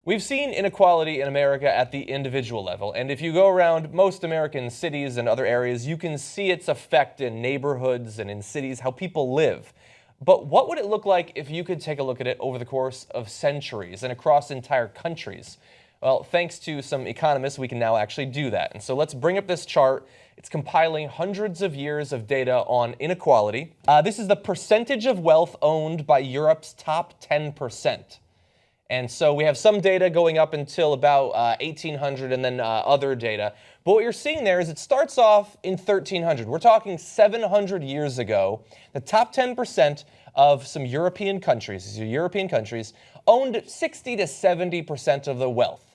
We've seen inequality in America at the individual level, and if you go around most American cities and other areas, you can see its effect in neighborhoods and in cities, how people live. But what would it look like if you could take a look at it over the course of centuries and across entire countries? Well, thanks to some economists, we can now actually do that. And so let's bring up this chart. It's compiling hundreds of years of data on inequality. This is the percentage of wealth owned by Europe's top 10%. And so we have some data going up until about 1800 and then other data. But what you're seeing there is it starts off in 1300. We're talking 700 years ago. The top 10% of some European countries, owned 60 to 70% of the wealth.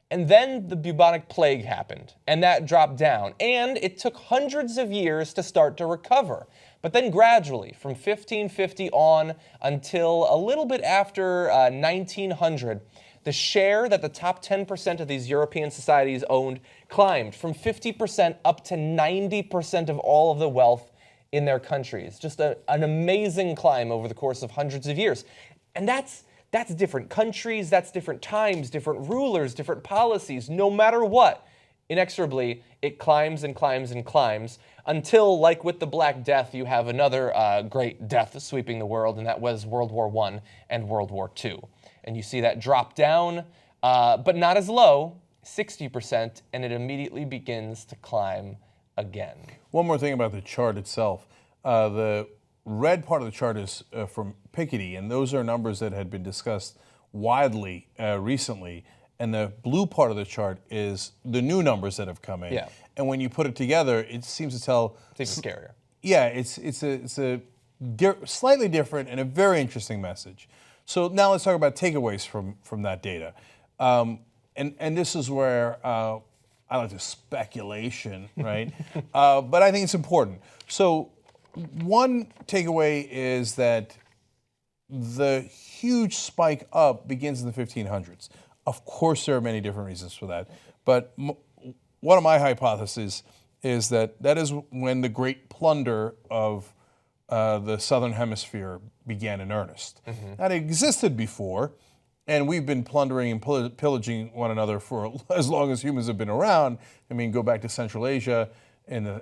And then the bubonic plague happened, and that dropped down. And it took hundreds of years to start to recover. But then gradually, from 1550 on until a little bit after 1900, the share that the top 10% of these European societies owned climbed from 50% up to 90% of all of the wealth in their countries. Just an amazing climb over the course of hundreds of years. And that's different countries, that's different times, different rulers, different policies. No matter what, inexorably, it climbs and climbs and climbs until, like with the Black Death, you have another great death sweeping the world, and that was World War I and World War II. And you see that drop down, but not as low, 60%, and it immediately begins to climb again. One more thing about the chart itself. The red part of the chart is from Piketty, and those are numbers that had been discussed widely recently. And the blue part of the chart is the new numbers that have come in. Yeah. And when you put it together, it seems to tell... It's even scarier. Yeah, it's a slightly different and a very interesting message. So now let's talk about takeaways from that data. And this is where I like to speculation, right? But I think it's important. So one takeaway is that the huge spike up begins in the 1500s. Of course, there are many different reasons for that. But one of my hypotheses is that is when the great plunder of the Southern Hemisphere began in earnest. Mm-hmm. That existed before, and we've been plundering and pillaging one another for as long as humans have been around. I mean, go back to Central Asia and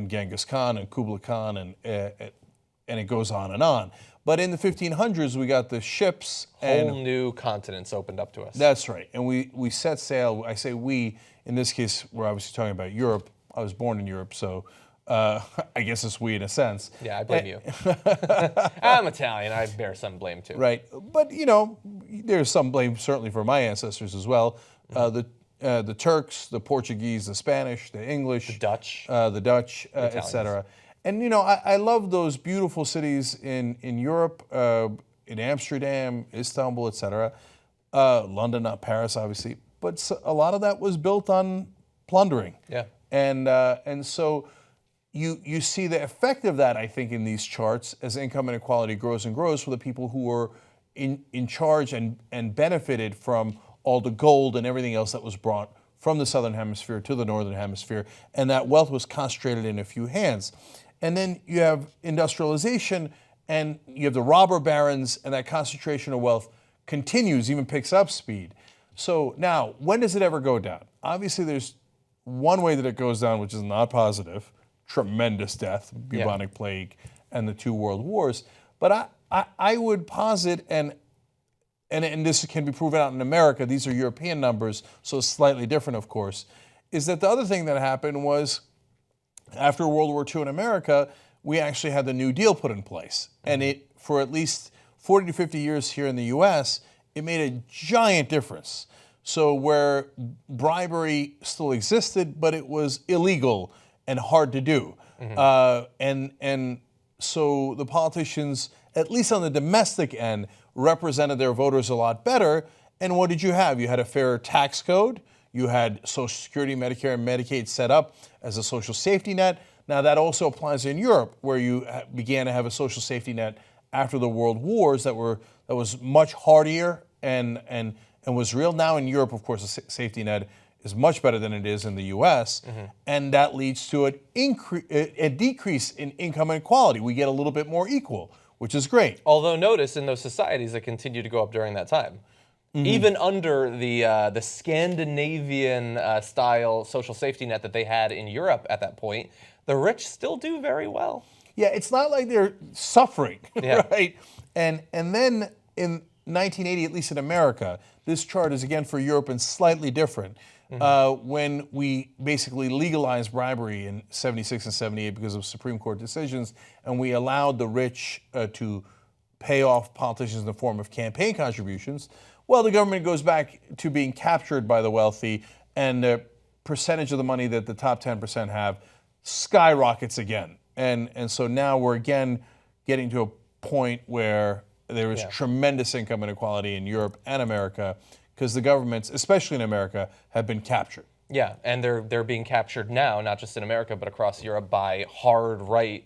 Genghis Khan and Kublai Khan, and it goes on and on. But in the 1500s, we got the ships. Whole new continents opened up to us. That's right. And we set sail. I say we, in this case, we're obviously talking about Europe. I was born in Europe, so I guess it's we in a sense. Yeah, I blame you. I'm Italian. I bear some blame, too. Right. But, there's some blame certainly for my ancestors as well. The Turks, the Portuguese, the Spanish, the English. The Dutch. Etc. And, I love those beautiful cities in Europe, in Amsterdam, Istanbul, etc. London, not Paris, obviously. But a lot of that was built on plundering. Yeah. And so you see the effect of that, I think, in these charts as income inequality grows and grows for the people who were in charge and benefited from all the gold and everything else that was brought from the Southern Hemisphere to the Northern Hemisphere. And that wealth was concentrated in a few hands. And then you have industrialization, and you have the robber barons, and that concentration of wealth continues, even picks up speed. So now, when does it ever go down? Obviously, there's one way that it goes down, which is not positive: tremendous death, bubonic plague, and the 2 world wars. But I would posit, and this can be proven out in America, these are European numbers, so it's slightly different, of course, is that the other thing that happened was, after World War II in America, we actually had the New Deal put in place. And it, for at least 40 to 50 years here in the U.S., it made a giant difference. So where bribery still existed, but it was illegal and hard to do. Mm-hmm. And so the politicians, at least on the domestic end, represented their voters a lot better. And what did you have? You had a fairer tax code. You had Social Security, Medicare, and Medicaid set up as a social safety net. Now that also applies in Europe, where you began to have a social safety net after the world wars that was much hardier and was real. Now in Europe, of course, the safety net is much better than it is in the U.S., and that leads to a decrease in income inequality. We get a little bit more equal, which is great. Although notice in those societies that continue to go up during that time. Even under the Scandinavian style social safety net that they had in Europe at that point, the rich still do very well. Yeah, it's not like they're suffering, Yeah. right? And then in 1980, at least in America, this chart is again for Europe and slightly different. When we basically legalized bribery in 76 and 78 because of Supreme Court decisions, and we allowed the rich to pay off politicians in the form of campaign contributions, well, the government goes back to being captured by the wealthy, and the percentage of the money that the top 10% have skyrockets again. And so now we're again getting to a point where there is tremendous income inequality in Europe and America because the governments, especially in America, have been captured. Yeah, and they're being captured now, not just in America, but across Europe by hard right,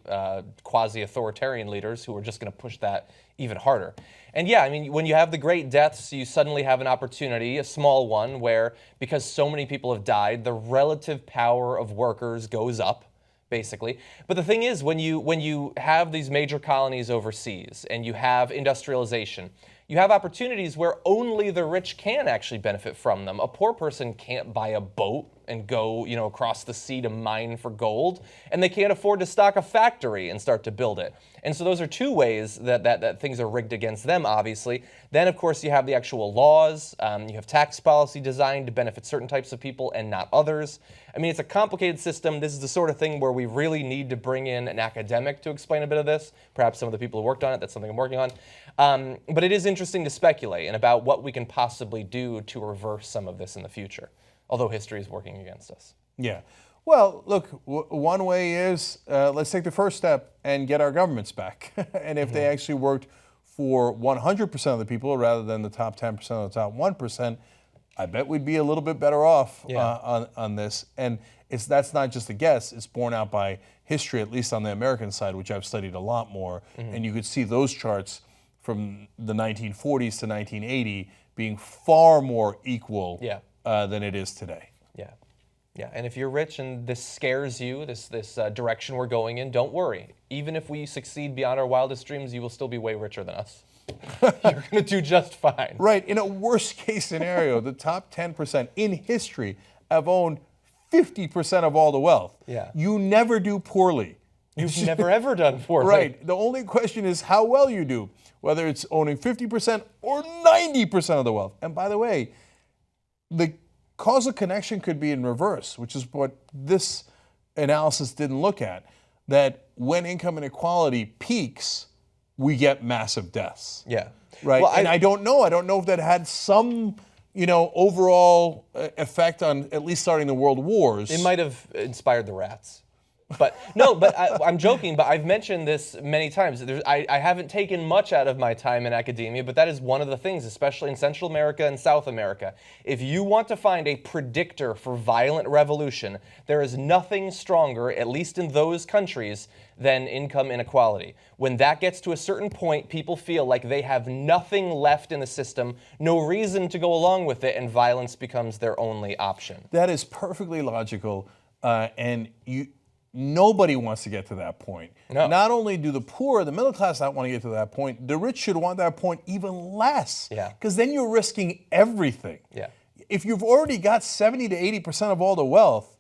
quasi-authoritarian leaders who are just going to push that even harder. And yeah, I mean, when you have the great deaths, you suddenly have an opportunity, a small one, where because so many people have died, the relative power of workers goes up, basically. But the thing is, when you have these major colonies overseas and you have industrialization, you have opportunities where only the rich can actually benefit from them. A poor person can't buy a boat and go, across the sea to mine for gold, and they can't afford to stock a factory and start to build it. And so those are two ways that things are rigged against them, obviously. Then, of course, you have the actual laws. You have tax policy designed to benefit certain types of people and not others. I mean, it's a complicated system. This is the sort of thing where we really need to bring in an academic to explain a bit of this. Perhaps some of the people who worked on it, that's something I'm working on. But it is interesting to speculate and about what we can possibly do to reverse some of this in the future, although history is working against us. Yeah. Well, look, one way is let's take the first step and get our governments back. And if they actually worked for 100% of the people rather than the top 10% or the top 1%, I bet we'd be a little bit better off on this. And that's not just a guess. It's borne out by history, at least on the American side, which I've studied a lot more. And you could see those charts from the 1940s to 1980 being far more equal than it is today. Yeah. Yeah, and if you're rich and this scares you, this direction we're going in, don't worry. Even if we succeed beyond our wildest dreams, you will still be way richer than us. You're going to do just fine. Right. In a worst case scenario, the top 10% in history have owned 50% of all the wealth. Yeah. You never do poorly. You've never ever done poorly. Right. The only question is how well you do, whether it's owning 50% or 90% of the wealth. And by the way, the causal connection could be in reverse, which is what this analysis didn't look at, that when income inequality peaks, we get massive deaths. Yeah. Right. Well, and I don't know. I don't know if that had some, overall effect on at least starting the world wars. It might have inspired the rats. But no, I'm joking, but I've mentioned this many times. I haven't taken much out of my time in academia, but that is one of the things, especially in Central America and South America. If you want to find a predictor for violent revolution, there is nothing stronger, at least in those countries, than income inequality. When that gets to a certain point, people feel like they have nothing left in the system, no reason to go along with it, and violence becomes their only option. That is perfectly logical, and nobody wants to get to that point. No. Not only do the poor, the middle class not want to get to that point, the rich should want that point even less. Yeah. Because then you're risking everything. Yeah. If you've already got 70 to 80% of all the wealth,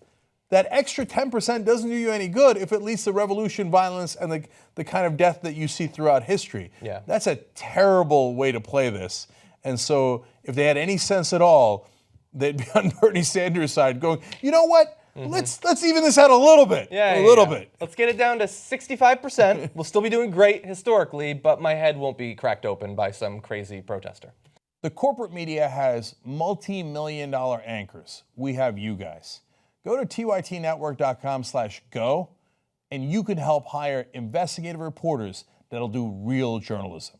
that extra 10% doesn't do you any good if it leads to revolution, violence, and the kind of death that you see throughout history. Yeah. That's a terrible way to play this. And so if they had any sense at all, they'd be on Bernie Sanders' side going, you know what? Let's even this out a little bit. A little bit. Let's get it down to 65%. We'll still be doing great historically, but my head won't be cracked open by some crazy protester. The corporate media has multi-million-dollar anchors. We have you guys. Go to tytnetwork.com/go, and you can help hire investigative reporters that'll do real journalism.